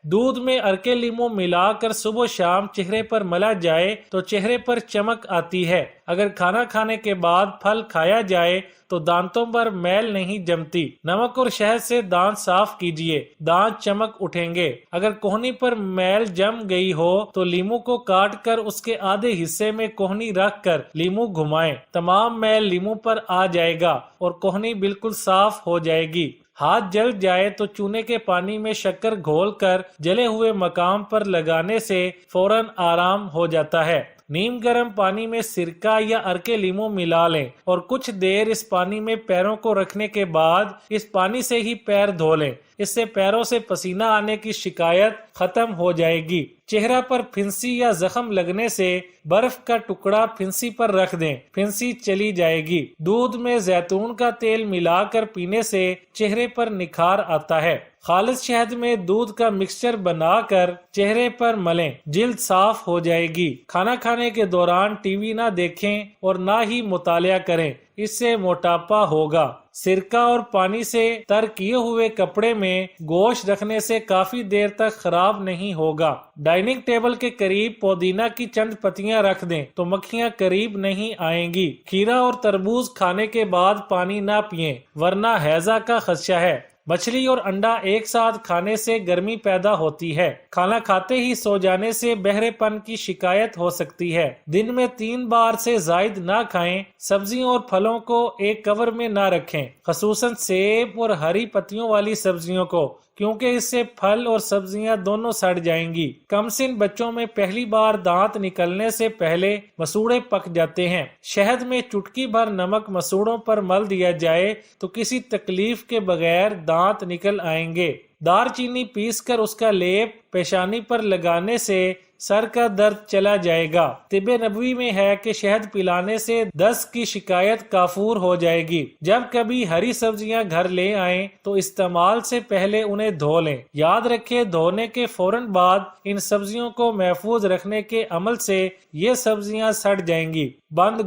دودھ میں ارکے لیمو ملا کر صبح و شام چہرے پر ملا جائے تو چہرے پر چمک آتی ہے۔ اگر کھانا کھانے کے بعد پھل کھایا جائے تو دانتوں پر میل نہیں جمتی۔ نمک اور شہد سے دانت صاف کیجیے، دانت چمک اٹھیں گے۔ اگر کوہنی پر میل جم گئی ہو تو لیمو کو کاٹ کر اس کے آدھے حصے میں کوہنی رکھ کر لیمو گھمائیں، تمام میل لیمو پر آ جائے گا اور کوہنی بالکل صاف ہو جائے گی۔ ہاتھ جل جائے تو چونے کے پانی میں شکر گھول کر جلے ہوئے مقام پر لگانے سے فوراً آرام ہو جاتا ہے۔ نیم گرم پانی میں سرکہ یا ارکے لیمو ملا لیں اور کچھ دیر اس پانی میں پیروں کو رکھنے کے بعد اس پانی سے ہی پیر دھو لیں۔ اس سے پیروں سے پسینہ آنے کی شکایت ختم ہو جائے گی۔ چہرہ پر پھنسی یا زخم لگنے سے برف کا ٹکڑا پھنسی پر رکھ دیں، پھنسی چلی جائے گی۔ دودھ میں زیتون کا تیل ملا کر پینے سے چہرے پر نکھار آتا ہے۔ خالص شہد میں دودھ کا مکسچر بنا کر چہرے پر ملیں، جلد صاف ہو جائے گی۔ کھانا کھانے کے دوران ٹی وی نہ دیکھیں اور نہ ہی مطالعہ کریں، اس سے موٹاپا ہوگا۔ سرکہ اور پانی سے تر کیے ہوئے کپڑے میں گوشت رکھنے سے کافی دیر تک خراب نہیں ہوگا۔ ڈائننگ ٹیبل کے قریب پودینہ کی چند پتیاں رکھ دیں تو مکھیاں قریب نہیں آئیں گی۔ کھیرا اور تربوز کھانے کے بعد پانی نہ پئیں ورنہ ہیضہ کا خدشہ ہے۔ مچھلی اور انڈا ایک ساتھ کھانے سے گرمی پیدا ہوتی ہے۔ کھانا کھاتے ہی سو جانے سے بہرے پن کی شکایت ہو سکتی ہے۔ دن میں 3 بار سے زائد نہ کھائیں۔ سبزیوں اور پھلوں کو ایک کور میں نہ رکھیں، خصوصاً سیب اور ہری پتیوں والی سبزیوں کو، کیونکہ اس سے پھل اور سبزیاں دونوں سڑ جائیں گی۔ کم سن بچوں میں پہلی بار دانت نکلنے سے پہلے مسوڑے پک جاتے ہیں۔ شہد میں چٹکی بھر نمک مسوڑوں پر مل دیا جائے تو کسی تکلیف کے بغیر دانت نکل آئیں گے۔ دار چینی پیس کر اس کا لیپ پیشانی پر لگانے سے سر کا درد چلا جائے گا۔ طب نبوی میں ہے کہ شہد پلانے سے دست کی شکایت کافور ہو جائے گی۔ جب کبھی ہری سبزیاں گھر لے آئیں تو استعمال سے پہلے انہیں دھو لیں۔ یاد رکھیں، دھونے کے فوراً بعد ان سبزیوں کو محفوظ رکھنے کے عمل سے یہ سبزیاں سڑ جائیں گی۔ بند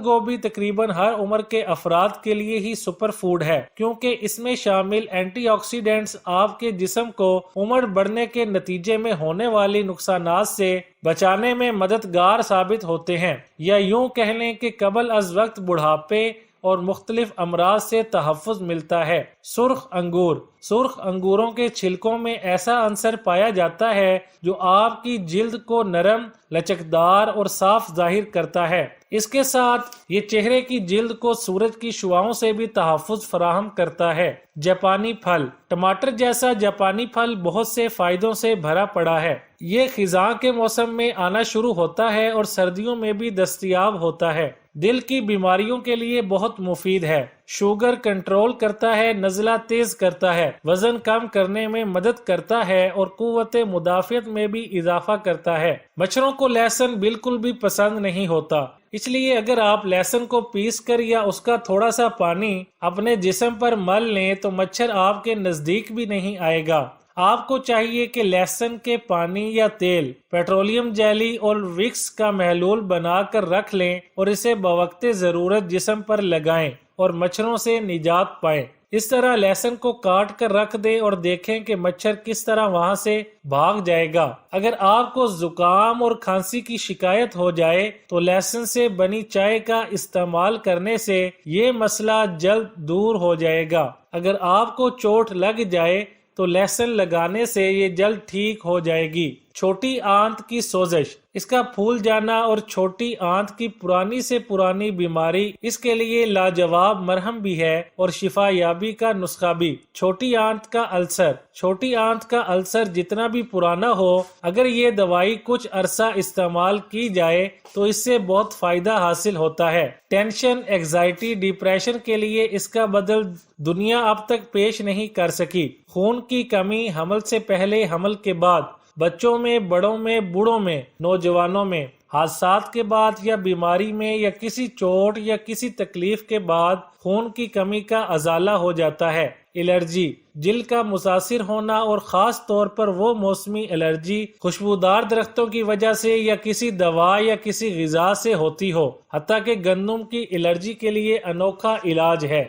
گوبھی تقریباً ہر عمر کے افراد کے لیے ہی سپر فوڈ ہے، کیونکہ اس میں شامل اینٹی آکسیڈنٹس آپ کے جسم کو عمر بڑھنے کے نتیجے میں ہونے والی نقصانات سے بچانے میں مددگار ثابت ہوتے ہیں، یا یوں کہہ لیں کہ قبل از وقت بڑھاپے اور مختلف امراض سے تحفظ ملتا ہے۔ سرخ انگوروں کے چھلکوں میں ایسا عنصر پایا جاتا ہے جو آپ کی جلد کو نرم، لچکدار اور صاف ظاہر کرتا ہے۔ اس کے ساتھ یہ چہرے کی جلد کو سورج کی شعاؤں سے بھی تحفظ فراہم کرتا ہے۔ جاپانی پھل، ٹماٹر جیسا جاپانی پھل بہت سے فائدوں سے بھرا پڑا ہے۔ یہ خزاں کے موسم میں آنا شروع ہوتا ہے اور سردیوں میں بھی دستیاب ہوتا ہے۔ دل کی بیماریوں کے لیے بہت مفید ہے۔ شوگر کنٹرول کرتا ہے، نزلہ تیز کرتا ہے، وزن کم کرنے میں مدد کرتا ہے اور قوت مدافعت میں بھی اضافہ کرتا ہے۔ مچھروں کو لہسن بالکل بھی پسند نہیں ہوتا، اس لیے اگر آپ لہسن کو پیس کر یا اس کا تھوڑا سا پانی اپنے جسم پر مل لیں تو مچھر آپ کے نزدیک بھی نہیں آئے گا۔ آپ کو چاہیے کہ لہسن کے پانی یا تیل، پیٹرولیم جیلی اور وکس کا محلول بنا کر رکھ لیں اور اسے بوقت ضرورت جسم پر لگائیں اور مچھروں سے نجات پائیں۔ اس طرح لہسن کو کاٹ کر رکھ دیں اور دیکھیں کہ مچھر کس طرح وہاں سے بھاگ جائے گا۔ اگر آپ کو زکام اور کھانسی کی شکایت ہو جائے تو لہسن سے بنی چائے کا استعمال کرنے سے یہ مسئلہ جلد دور ہو جائے گا۔ اگر آپ کو چوٹ لگ جائے تو لہسن لگانے سے یہ جلد ٹھیک ہو جائے گی۔ چھوٹی آنت کی سوزش، اس کا پھول جانا اور چھوٹی آنت کی پرانی سے پرانی بیماری اس کے لیے لاجواب مرہم بھی ہے اور شفا یابی کا نسخہ بھی۔ چھوٹی آنت کا السر جتنا بھی پرانا ہو، اگر یہ دوائی کچھ عرصہ استعمال کی جائے تو اس سے بہت فائدہ حاصل ہوتا ہے۔ ٹینشن، اینگزائٹی، ڈپریشن کے لیے اس کا بدل دنیا اب تک پیش نہیں کر سکی۔ خون کی کمی، حمل سے پہلے، حمل کے بعد، بچوں میں، بڑوں میں، بوڑھوں میں، نوجوانوں میں، حادثات کے بعد یا بیماری میں یا کسی چوٹ یا کسی تکلیف کے بعد خون کی کمی کا ازالہ ہو جاتا ہے۔ الرجی، جلد کا متاثر ہونا اور خاص طور پر وہ موسمی الرجی خوشبودار درختوں کی وجہ سے یا کسی دوا یا کسی غذا سے ہوتی ہو، حتیٰ کہ گندم کی الرجی کے لیے انوکھا علاج ہے۔